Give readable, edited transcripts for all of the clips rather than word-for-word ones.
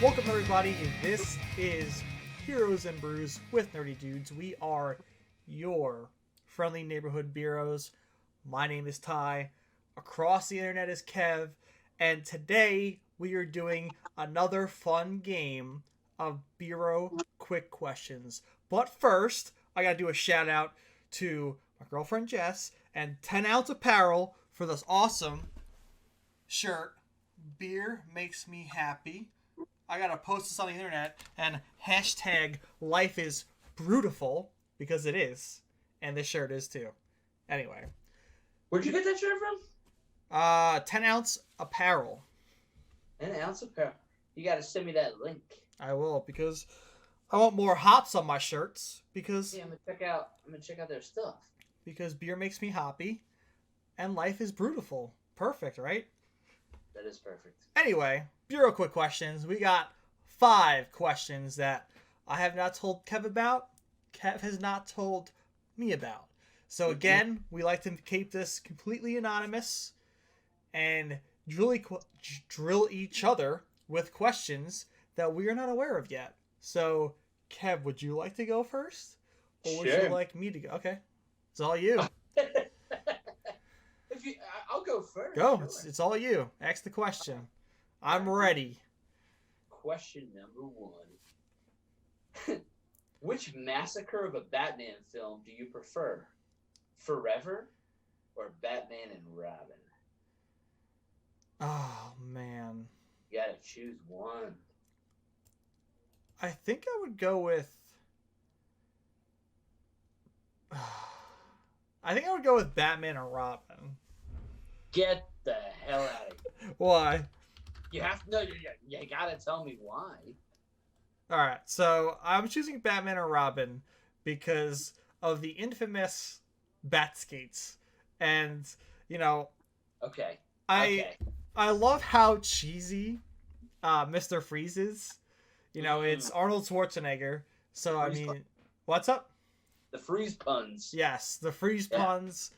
Welcome everybody, this is Heroes and Brews with Nerdy Dudes. We are your friendly neighborhood Beeroes. My name is Ty, across the internet is Kev, and today we are doing another fun game of Beero Quick Questions. But first, I gotta do a shout out to my girlfriend Jess and 10 Ounce Apparel for this awesome shirt. Beer makes me happy. I gotta post this on the internet and hashtag life is brutiful because it is, and this shirt is too. Anyway, where'd you get that shirt from? 10 Ounce Apparel. 10 Ounce Apparel. You gotta send me that link. I will, because I want more hops on my shirts. Because I'm gonna check out their stuff. Because beer makes me happy, and life is brutiful. Perfect, right? That is perfect. Anyway, Beero Quick Questions. We got 5 questions that I have not told Kev about. Kev has not told me about. So again, we like to keep this completely anonymous and drill each other with questions that we are not aware of yet. So, Kev, would you like to go first? Or would you like me to go? Okay. It's all you. I'll go first. Go. Sure. It's all you. Ask the question. I'm ready. Question number 1. Which massacre of a Batman film do you prefer? Forever or Batman and Robin? Oh, man. You gotta choose one. I think I would go with... I think I would go with Batman and Robin. Get the hell out of here. Why? You gotta tell me why. Alright, so I'm choosing Batman and Robin because of the infamous bat skates. And, you know... Okay. I love how cheesy Mr. Freeze is. You know, it's Arnold Schwarzenegger. So, I mean... What's up? The freeze puns. Yes, the freeze puns.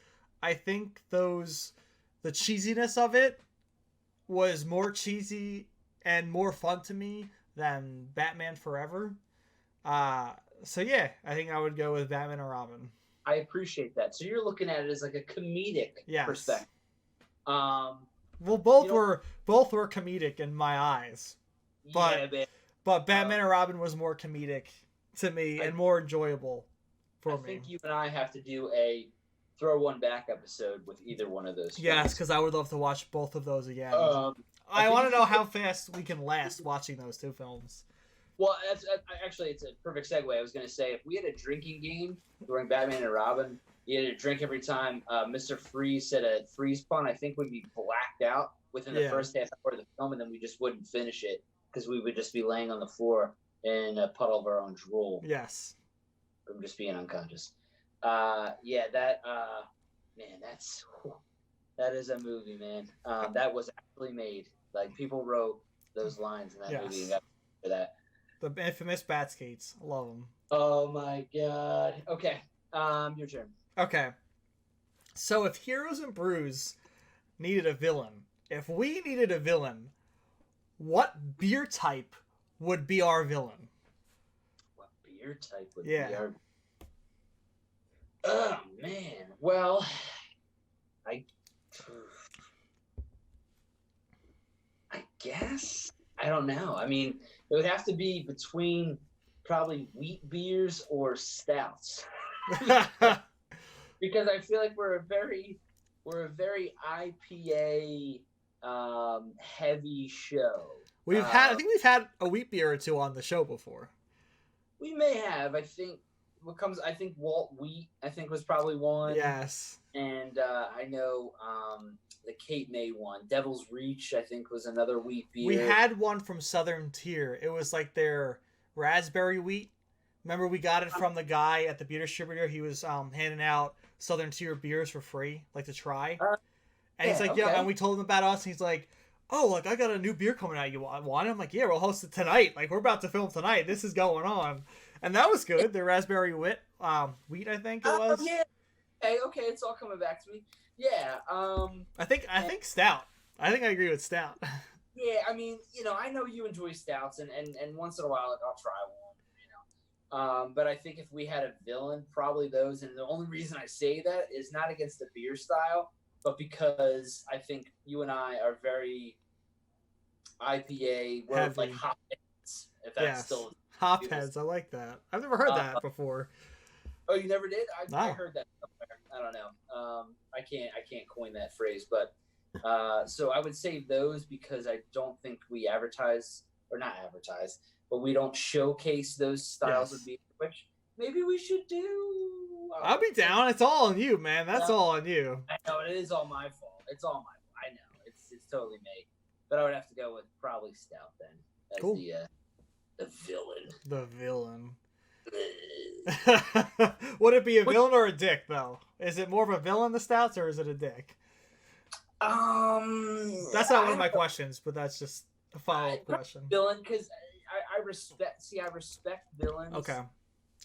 I think the cheesiness of it was more cheesy and more fun to me than Batman Forever. So yeah, I think I would go with Batman and Robin. I appreciate that. So you're looking at it as like a comedic perspective. Well, both were comedic in my eyes, but Batman and Robin was more comedic to me and more enjoyable for me. I think you and I have to do a throw one back episode with either one of those. Yes, because I would love to watch both of those again. I want to know how fast we can last watching those 2 films. Well, actually, it's a perfect segue. I was going to say, if we had a drinking game during Batman and Robin, you had to drink every time Mr. Freeze said a freeze pun, I think we'd be blacked out within the first half hour of the film, and then we just wouldn't finish it because we would just be laying on the floor in a puddle of our own drool. Yes. From just being unconscious. That is a movie, man. That was actually made. Like, people wrote those lines in that movie and got for that. The infamous bat skates. I love them. Oh my god. Okay. Your turn. Okay. So if Heroes and Brews needed a villain, if we needed a villain, what beer type would be our villain? What beer type would be our... Oh, man. Well, I guess. I don't know. I mean, it would have to be between probably wheat beers or stouts. Because I feel like we're a very IPA heavy show. I think we've had a wheat beer or 2 on the show before. We may have. I think Walt Wheat, was probably one. Yes. And I know the Cape May one. Devil's Reach, I think, was another wheat beer. We had one from Southern Tier. It was like their raspberry wheat. Remember, we got it from the guy at the beer distributor. He was handing out Southern Tier beers for free, like to try. And he's like, and we told him about us. And he's like, oh, like, I got a new beer coming out. You want it? I'm like, yeah, we'll host it tonight. Like, we're about to film tonight. This is going on. And that was good. The raspberry wheat, I think it was. Yeah. Okay, it's all coming back to me. Yeah. I think stout. I think I agree with stout. Yeah, I mean, I know you enjoy stouts, and once in a while, like, I'll try one. But I think if we had a villain, probably those. And the only reason I say that is not against the beer style, but because I think you and I are very IPA. We're like Heavy. hop heads, if that's Yes. still Hop people. heads. I like that. I've never heard that before. Oh, you never did? I No. heard that somewhere. I don't know. I can't coin that phrase, but so I would say those because I don't think we advertise or not advertise, but we don't showcase those styles of Yes. beer, which maybe we should do. I'll be down. It's all on you, man. That's all on you. I know it is all my fault. It's all my fault. I know it's totally me, but I would have to go with probably stout then as Cool. the villain. The villain. Would it be a villain or a dick though? Is it more of a villain, the stouts, or is it a dick? That's not one of my questions, but that's just a follow-up question. Villain, because I respect villains. Okay.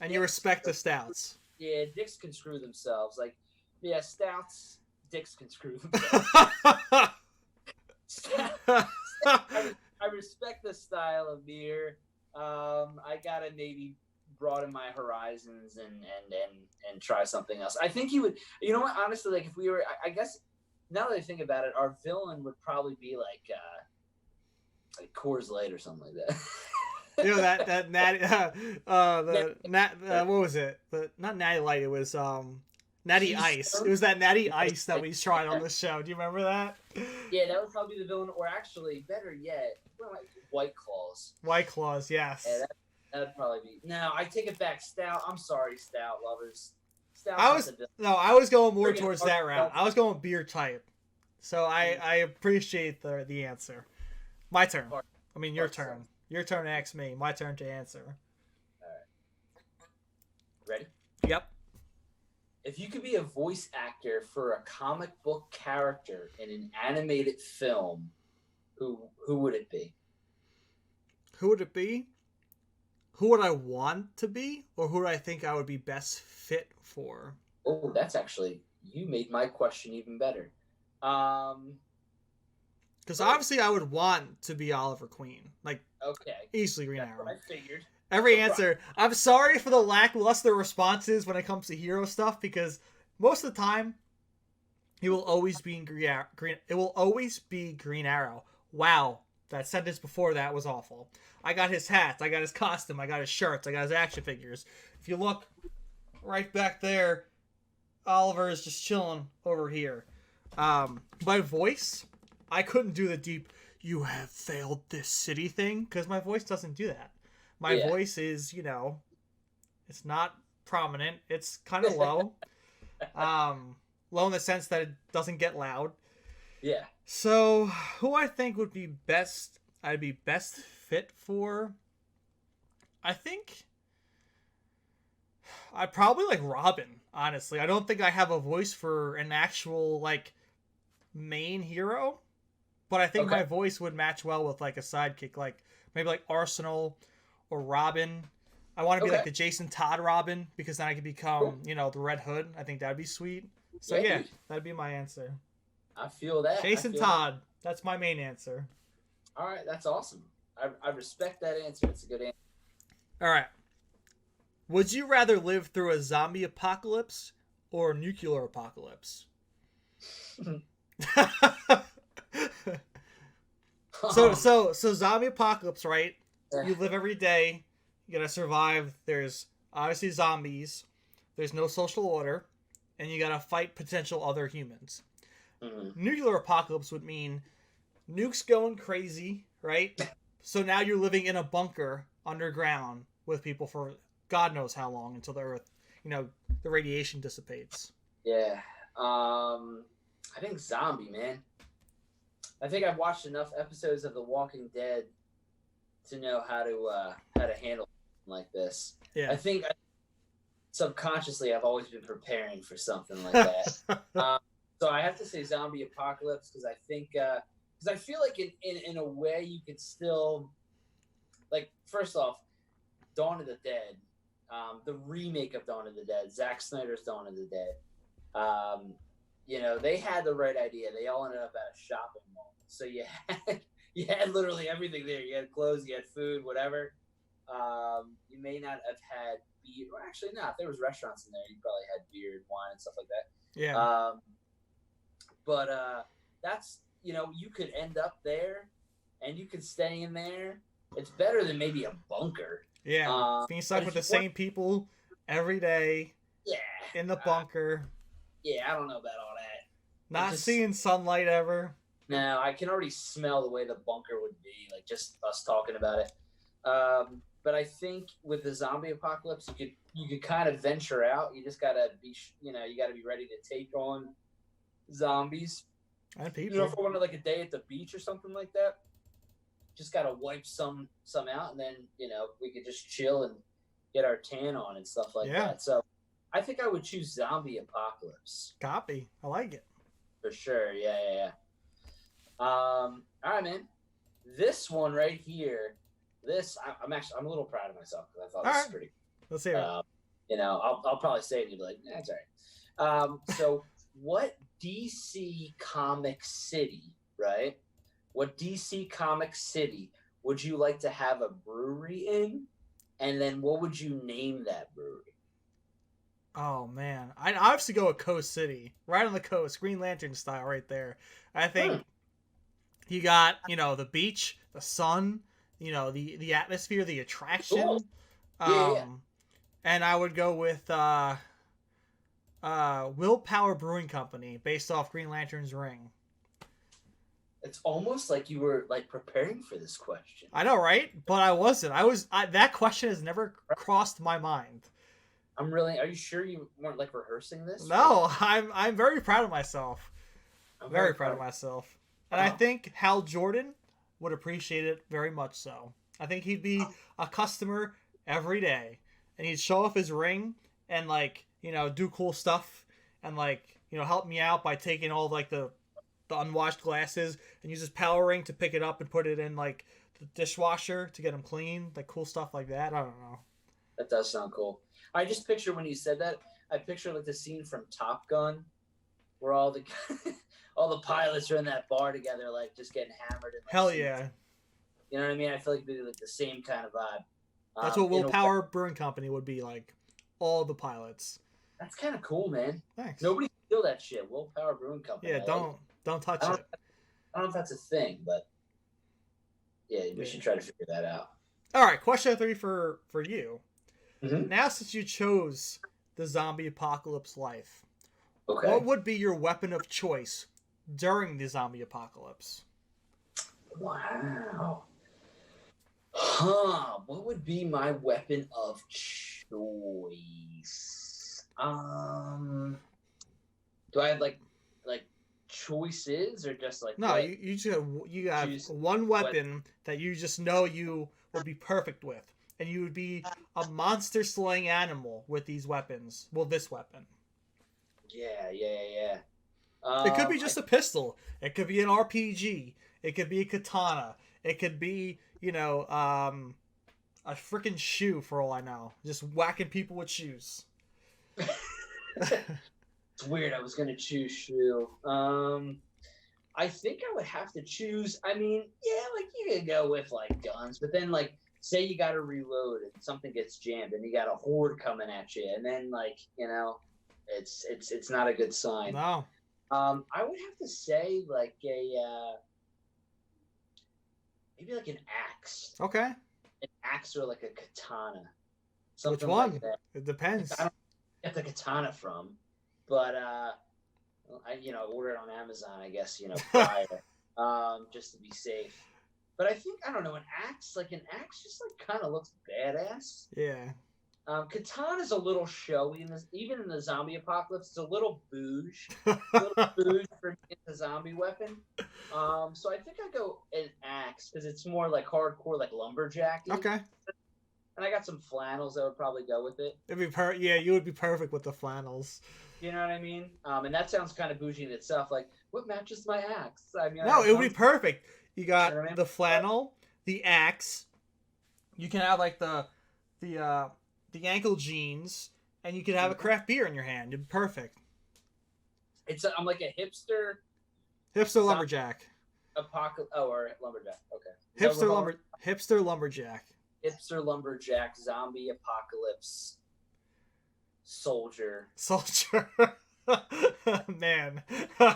And you respect the stouts. Yeah, dicks can screw themselves. Like, yeah, stouts, dicks can screw themselves. I respect the style of beer. I gotta maybe broaden my horizons and try something else. I think you would. You know what? Honestly, like if we were, I guess now that I think about it, our villain would probably be like Coors Light or something like that. You know that natty what was it? Not Natty Light. It was Natty Ice. It was that Natty Ice that we tried on the show. Do you remember that? Yeah, that would probably be the villain, or actually, better yet, White Claws. White Claws, yes. Yeah, that would probably be. No, I take it back. Stout. I'm sorry, stout lovers. Stout. I was going more towards that route. I was going beer type. So I appreciate the answer. My turn. I mean, your turn. Your turn to ask me. My turn to answer. All right. Ready? Yep. If you could be a voice actor for a comic book character in an animated film, who would it be? Who would it be? Who would I want to be? Or who do I think I would be best fit for? Oh, that's actually, you made my question even better. Because obviously I would want to be Oliver Queen. Like, okay. Easily Green Arrow. I figured. Every answer. I'm sorry for the lackluster responses when it comes to hero stuff, because most of the time, it will always be It will always be Green Arrow. Wow, that sentence before that was awful. I got his hats, I got his costume, I got his shirts, I got his action figures. If you look right back there, Oliver is just chilling over here. My voice, I couldn't do the deep "you have failed this city" thing, because my voice doesn't do that. My voice is, it's not prominent. It's kind of low. Low in the sense that it doesn't get loud. Yeah. So, who I think would be best, I'd be best fit for, I think I'd probably like Robin, honestly. I don't think I have a voice for an actual, like, main hero, but I think my voice would match well with, like, a sidekick, like, maybe like Arsenal or Robin. I want to be like the Jason Todd Robin, because then I could become, the Red Hood. I think that'd be sweet. So yeah, that'd be my answer. I feel that. Jason Todd. That's my main answer. All right, that's awesome. I respect that answer. It's a good answer. All right. Would you rather live through a zombie apocalypse or a nuclear apocalypse? So zombie apocalypse, right? You live every day. You gotta survive. There's obviously zombies. There's no social order, and you gotta fight potential other humans. Mm-hmm. Nuclear apocalypse would mean nukes going crazy, right? So now you're living in a bunker underground with people for God knows how long, until the Earth, the radiation dissipates. Yeah. I think zombie, man. I think I've watched enough episodes of The Walking Dead to know how to handle something like this. Yeah. I think subconsciously I've always been preparing for something like that. So I have to say zombie apocalypse, because I think because I feel like in a way you could still, like, first off, Dawn of the Dead, the remake of Dawn of the Dead, Zack Snyder's Dawn of the Dead. They had the right idea. They all ended up at a shopping mall. So you You had literally everything there. You had clothes, you had food, whatever. You may not have had beer. Well, actually, no. If there was restaurants in there, you probably had beer and wine and stuff like that. Yeah. But that's, you could end up there and you could stay in there. It's better than maybe a bunker. Yeah. Being stuck with the same people every day. Yeah. In the bunker. Yeah, I don't know about all that. Not seeing sunlight ever. No, I can already smell the way the bunker would be, like just us talking about it. But I think with the zombie apocalypse, you could kind of venture out. You just gotta be, you gotta be ready to take on zombies. And people. If we're going to like a day at the beach or something like that, just gotta wipe some out, and then we could just chill and get our tan on and stuff like that. So I think I would choose zombie apocalypse. Copy. I like it. For sure. Yeah. All right, man. This one right here. I'm a little proud of myself because I thought this was pretty. Let's hear it. I'll probably say it and you'll be like, that's all right. So what DC comic city, right? What DC comic city would you like to have a brewery in? And then what would you name that brewery? Oh, man. I'd obviously go with Coast City. Right on the coast. Green Lantern style right there. I think you got, the beach, the sun, the atmosphere, the attraction. Cool. Yeah. And I would go with Willpower Brewing Company, based off Green Lantern's ring. It's almost like you were like preparing for this question. I know, right? But I wasn't. That question has never crossed my mind. Are you sure you weren't like rehearsing this? No, I'm very proud of myself. I'm very proud of myself. And I think Hal Jordan would appreciate it very much so. I think he'd be a customer every day. And he'd show off his ring and do cool stuff and help me out by taking all the unwashed glasses and use his power ring to pick it up and put it in the dishwasher to get them clean. Cool stuff like that. I don't know. That does sound cool. I just picture when you said that, I picture the scene from Top Gun where all the pilots are in that bar together, just getting hammered. And, hell yeah. You know what I mean? I feel like it'd be the same kind of vibe. That's what Willpower Brewing Company would be like. All the pilots. That's kind of cool, man. Thanks. Nobody can steal that shit. Willpower Brewing Company. Yeah, don't touch it. I don't know if that's a thing, but yeah, we should try to figure that out. All right, question 3 for you. Mm-hmm. Now, since you chose the zombie apocalypse life, okay, what would be your weapon of choice during the zombie apocalypse? Wow. What would be my weapon of choice? Do I have like choices or just no? You have one weapon that you just know you would be perfect with, and you would be a monster slaying animal with these weapons. Well, this weapon. Yeah. It could be just a pistol. It could be an RPG. It could be a katana. It could be, a freaking shoe for all I know. Just whacking people with shoes. It's weird. I was going to choose shoe. I think I would have to choose. I mean, yeah, you could go with guns, but then say you got to reload and something gets jammed and you got a horde coming at you, and then it's not a good sign. No. I would have to say maybe an axe. Okay. An axe or a katana. Something Which one? Like that. It depends. I don't get the katana from, but I order it on Amazon, I guess, prior, just to be safe. But I think, I don't know, an axe just kind of looks badass. Yeah. Katana's a little showy even in the zombie apocalypse. It's a little bouge. For me, it's a zombie weapon. So I think I go an axe because it's more hardcore, lumberjack. Okay. And I got some flannels that would probably go with it. It'd be yeah, you would be perfect with the flannels. You know what I mean? And that sounds kind of bougie in itself. What matches my axe? I mean, no, it would be perfect. You got the flannel, the axe. You can have the ankle jeans, and you could have a craft beer in your hand. It'd be perfect. I'm like a hipster. Hipster lumberjack. Apocalypse. Oh, or lumberjack. Okay. Hipster lumberjack. Hipster lumberjack zombie apocalypse soldier. Soldier. Man. I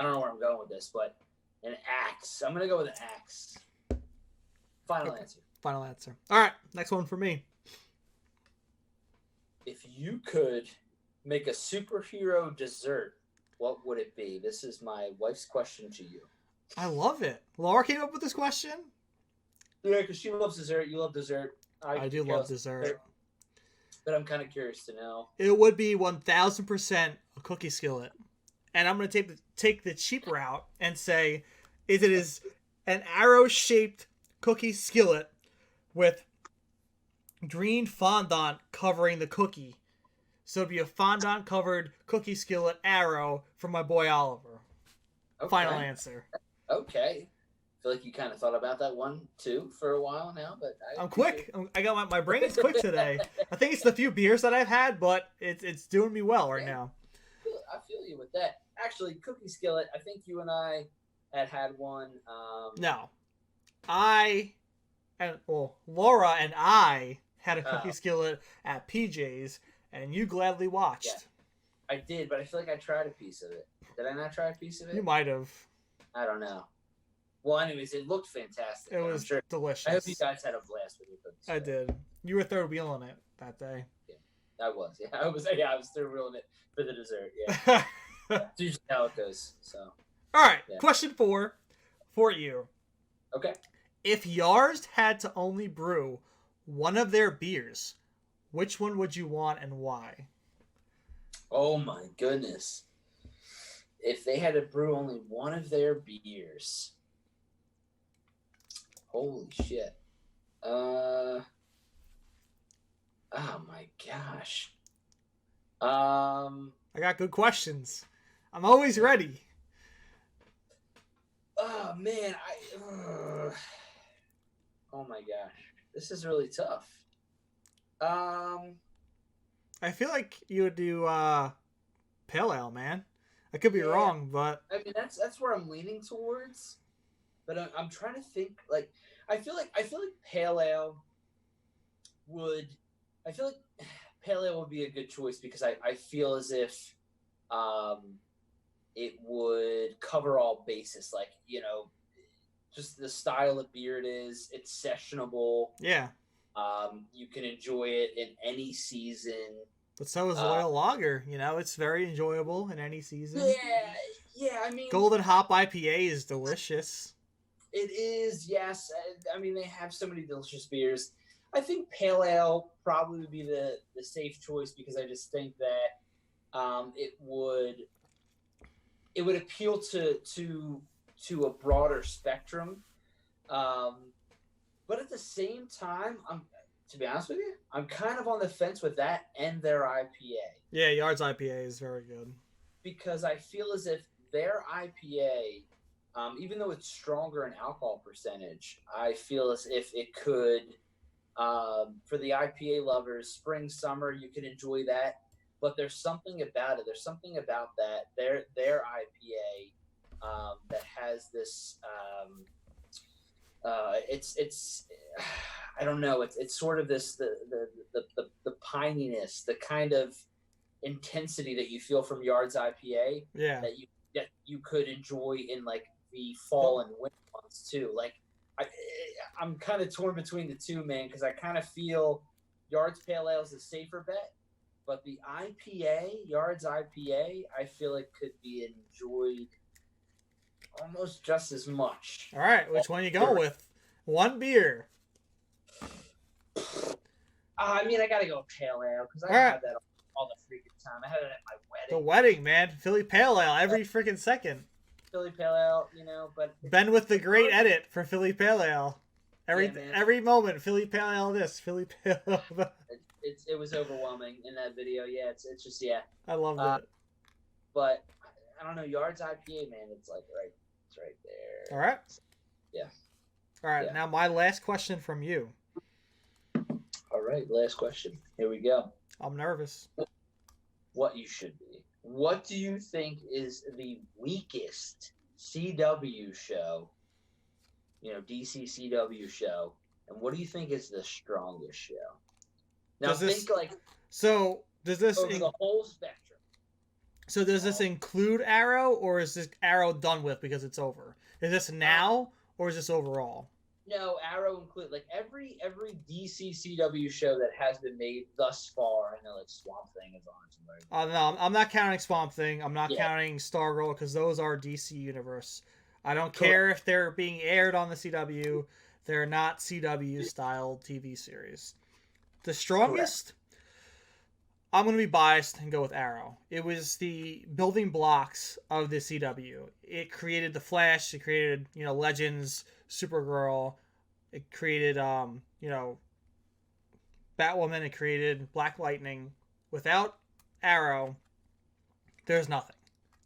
don't know where I'm going with this, but an axe. I'm gonna go with an axe. Final answer. Final answer. All right, next one for me. If you could make a superhero dessert, what would it be? This is my wife's question to you. I love it. Laura came up with this question? Yeah, because she loves dessert. You love dessert. I do love dessert. But I'm kind of curious to know. It would be 1,000% a cookie skillet. And I'm going to take the cheap route and say it is an arrow-shaped cookie skillet with green fondant covering the cookie. So it'd be a fondant-covered cookie skillet arrow for my boy Oliver. Okay. Final answer. Okay. I feel like you kind of thought about that one, too, for a while now. But I'm quick. I got my brain is quick today. I think it's the few beers that I've had, but it's doing me well right now. I feel you with that. Actually, cookie skillet, I think you and I had one. No. Laura and I had a cookie skillet at PJ's, and you gladly watched. Yeah, I did, but I feel like I tried a piece of it. Did I not try a piece of it? You might have. I don't know. Well, anyways, it looked fantastic. It was delicious. I hope you guys had a blast with your cookies. I did. You were third wheeling it that day. Yeah, I was. Yeah, I was third wheeling it for the dessert. Yeah. That's usually how it goes. So. All right. Yeah. Question 4 for you. Okay. If Yards had to only brew one of their beers, which one would you want and why? Oh my goodness. If they had to brew only one of their beers. Holy shit. Oh my gosh. I got good questions. I'm always ready. Oh man, oh my gosh. This is really tough. I feel like you would do pale ale, man. I could be wrong, but I mean that's where I'm leaning towards. But I'm trying to think. Like I feel like pale ale would be a good choice because I feel as if it would cover all bases. Like just the style of beer it is. It's sessionable. Yeah. You can enjoy it in any season. But so is Royal Lager. It's very enjoyable in any season. Yeah. I mean, Golden Hop IPA is delicious. It is, yes. I mean, they have so many delicious beers. I think pale ale probably would be the safe choice because I just think that it would appeal to a broader spectrum. But at the same time, to be honest with you, I'm kind of on the fence with that and their IPA. Yeah, Yards IPA is very good. Because I feel as if their IPA, even though it's stronger in alcohol percentage, I feel as if it could, for the IPA lovers, spring, summer, you can enjoy that. But there's something about it. There's something about that. Their IPA that has this. It's I don't know. It's sort of this the pininess, the kind of intensity that you feel from Yards IPA. Yeah. That you could enjoy in like the fall and winter months too. Like I'm kind of torn between the two, man, because I kind of feel Yards Pale Ale is a safer bet, but the IPA, Yards IPA, I feel it could be enjoyed almost just as much. All right, which one you go with? One beer. I mean, I gotta go Pale Ale because I had that all the freaking time. I had it at my wedding. The wedding, man. Philly Pale Ale every freaking second. Philly Pale Ale, but Ben with the great edit for Philly Pale Ale. Every moment, Philly Pale Ale this, Philly Pale Ale that. It was overwhelming in that video. Yeah, it's just I love that. But I don't know, Yards IPA, man. It's right there. All right. Yeah. All right. Yeah. Now my last question from you. All right, last question. Here we go. I'm nervous. What you should be. What do you think is the weakest CW show, DC CW show, and what do you think is the strongest show? Now Does this think like so? Does this over the whole spectrum. so does this include Arrow, or is this Arrow done with because it's over? Is this now, or is this overall? No, Arrow include like every DC CW show that has been made thus far. I know like Swamp Thing is on somewhere. No, I'm not counting Swamp Thing. I'm not counting Stargirl because those are DC Universe. I don't care if they're being aired on the CW. They're not CW style TV series. The strongest, I'm going to be biased and go with Arrow. It was the building blocks of the CW. It created the Flash. It created Legends, Supergirl. It created Batwoman. It created Black Lightning. Without Arrow, there's nothing.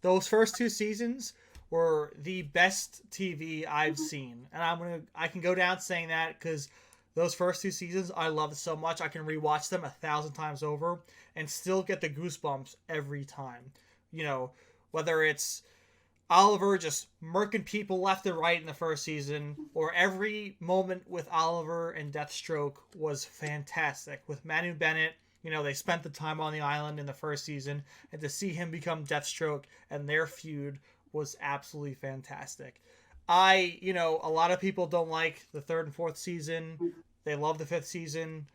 Those first 2 seasons were the best TV I've seen, and I can go down saying that because those first 2 seasons I loved so much. I can rewatch them 1,000 times over and still get the goosebumps every time. Whether it's Oliver just murking people left and right in the first season, or every moment with Oliver and Deathstroke was fantastic. With Manu Bennett, they spent the time on the island in the first season, and to see him become Deathstroke and their feud was absolutely fantastic. A lot of people don't like the 3rd and 4th season. They love the 5th season.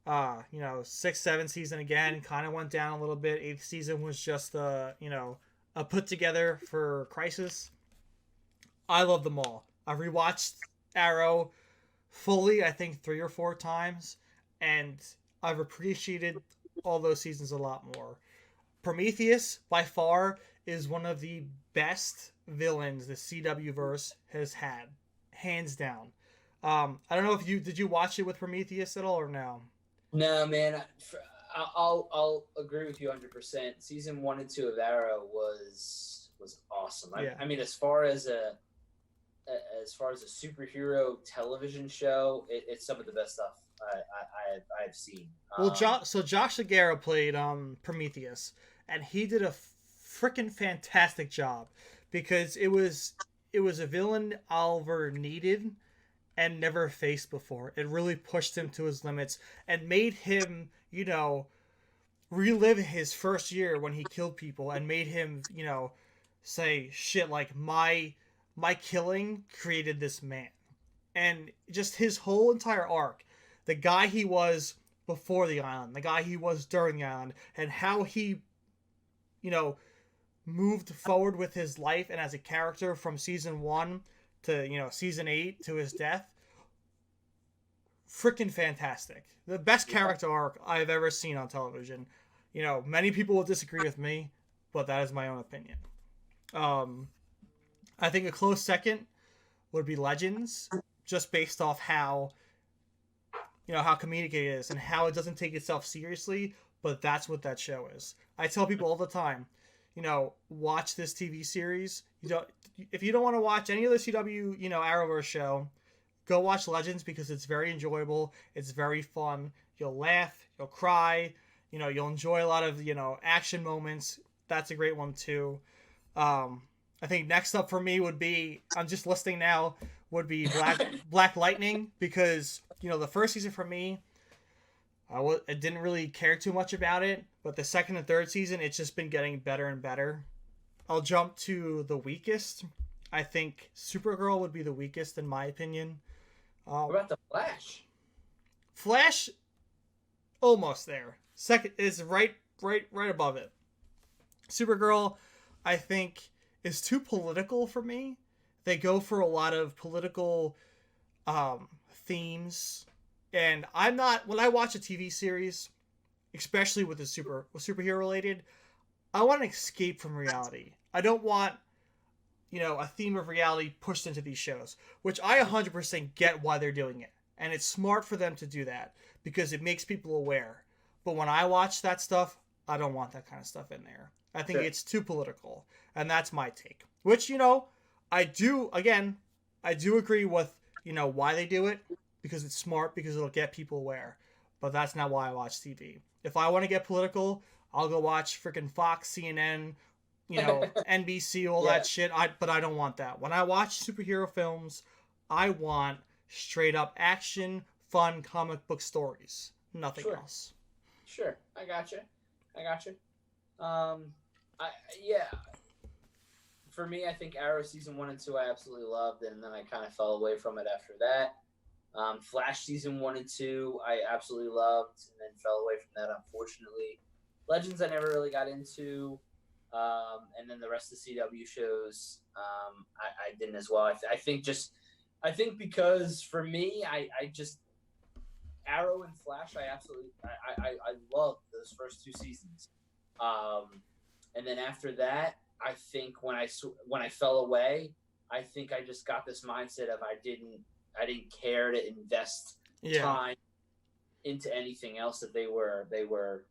6th, 7th season again kind of went down a little bit. 8th season was just a put together for Crisis. I love them all. I've rewatched Arrow fully, I think 3 or 4 times, and I've appreciated all those seasons a lot more. Prometheus, by far, is one of the best villains the CW verse has had, hands down. I don't know if did you watch it with Prometheus at all or no? No, man. I'll agree with you 100%. Season 1 and 2 of Arrow was awesome. I mean, as far as a superhero television show, it's some of the best stuff I've seen. Well, Josh Segarra played Prometheus, and he did a freaking fantastic job because it was a villain Oliver needed and never faced before. It really pushed him to his limits and made him, relive his first year when he killed people and made him, say shit like my killing created this man. And just his whole entire arc, the guy he was before the island, the guy he was during the island, and how he, moved forward with his life and as a character from season 1 to, season 8 to his death. Freaking fantastic. The best character arc I've ever seen on television. Many people will disagree with me, but that is my own opinion. I think a close second would be Legends, just based off how comedic it is and how it doesn't take itself seriously, but that's what that show is. I tell people all the time, watch this TV series. If you don't want to watch any other CW, Arrowverse show, go watch Legends because it's very enjoyable. It's very fun. You'll laugh, you'll cry, you'll enjoy a lot of, action moments. That's a great one too. I think next up for me would be, I'm just listing now, would be Black Lightning because, the first season for me, I didn't really care too much about it, but the 2nd and 3rd season, it's just been getting better and better. I'll jump to the weakest. I think Supergirl would be the weakest in my opinion. What about the Flash? Flash, almost there. Second is right above it. Supergirl, I think, is too political for me. They go for a lot of political themes, and I'm not. When I watch a TV series, especially with superhero related, I want to escape from reality. I don't want a theme of reality pushed into these shows, which I 100% get why they're doing it. And it's smart for them to do that because it makes people aware. But when I watch that stuff, I don't want that kind of stuff in there. I think it's too political. And that's my take. Which, I do agree with, why they do it. Because it's smart, because it'll get people aware. But that's not why I watch TV. If I want to get political, I'll go watch freaking Fox, CNN, NBC, all that shit. But I don't want that. When I watch superhero films, I want straight up action, fun comic book stories. Nothing else. Sure, I gotcha. Yeah. For me, I think Arrow season 1 and 2 I absolutely loved, and then I kind of fell away from it after that. Flash season 1 and 2 I absolutely loved, and then fell away from that, unfortunately. Legends I never really got into, and then the rest of the CW shows I didn't as well. I think because for me, I just Arrow and Flash I loved those first 2 seasons, and then after that, I think when I fell away, I think I just got this mindset of I didn't care to invest time into anything else that they were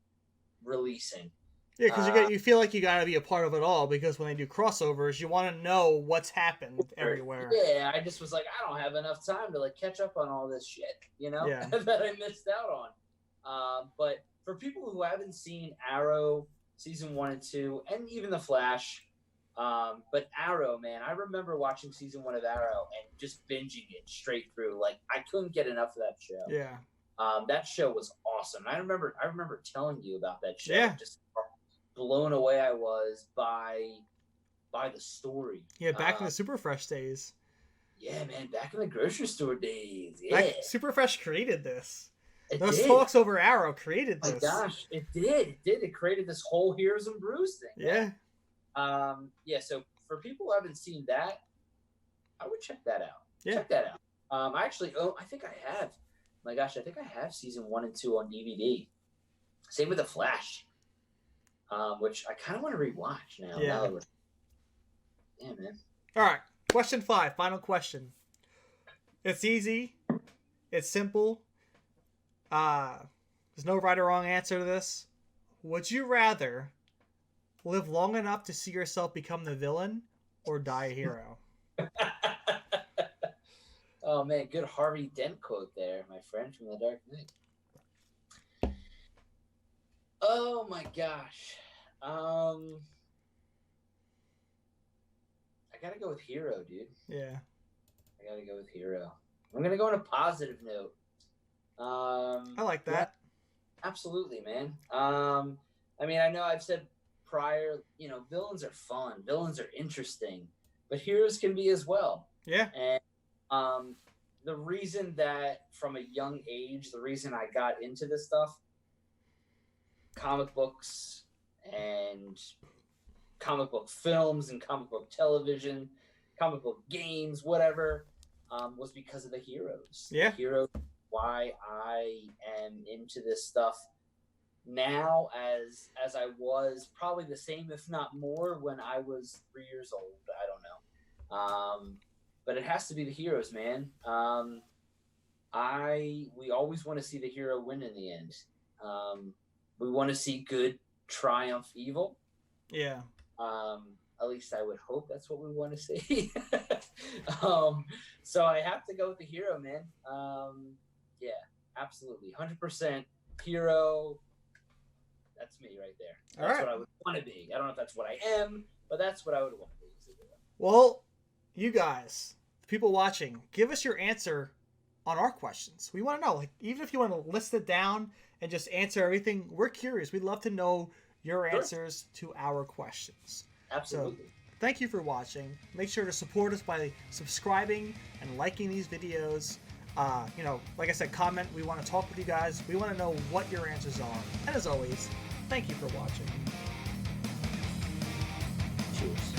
releasing. Yeah, because you feel like you got to be a part of it all, because when they do crossovers, you want to know what's happened everywhere. Yeah, I just was like, I don't have enough time to catch up on all this shit, that I missed out on. But for people who haven't seen Arrow season 1 and 2, and even the Flash, but Arrow, man, I remember watching season 1 of Arrow and just binging it straight through. I couldn't get enough of that show. Yeah. That show was awesome. I remember telling you about that show. Yeah. Just blown away I was by the story. Yeah, back in the Super Fresh days. Yeah, man, back in the grocery store days. Yeah. Super Fresh created this. Those talks over Arrow created this. Oh my gosh, it did. It created this whole Heroes and Brews thing. Yeah. Yeah, so for people who haven't seen that, I would check that out. Yeah. Check that out. I think I have. My gosh, I think I have season 1 and 2 on DVD. Same with The Flash, which I kind of want to rewatch now. Yeah. Yeah, man. All right, question 5, final question. It's easy. It's simple. There's no right or wrong answer to this. Would you rather live long enough to see yourself become the villain or die a hero? Oh, man, good Harvey Dent quote there, my friend from The Dark Knight. Oh, my gosh. I gotta go with hero, dude. Yeah. I gotta go with hero. I'm gonna go on a positive note. I like that. Yeah, absolutely, man. I mean, I know I've said prior, villains are fun, villains are interesting, but heroes can be as well. Yeah. And the reason that from a young age, the reason I got into this stuff, comic books and comic book films and comic book television, comic book games, whatever, was because of the heroes. Yeah. The heroes, why I am into this stuff now as I was probably the same, if not more, when I was 3 years old. I don't know. But it has to be the heroes, man. We always want to see the hero win in the end. We want to see good triumph evil. Yeah. At least I would hope that's what we want to see. So I have to go with the hero, man. Yeah, absolutely. 100% hero. That's me right there. That's what I would want to be. I don't know if that's what I am, but that's what I would want to be. Well, you guys, the people watching, give us your answer on our questions. We want to know, even if you want to list it down and just answer everything, we're curious. We'd love to know your answers to our questions. Absolutely. So, thank you for watching. Make sure to support us by subscribing and liking these videos. Like I said, comment. We want to talk with you guys. We want to know what your answers are. And as always, thank you for watching. Cheers.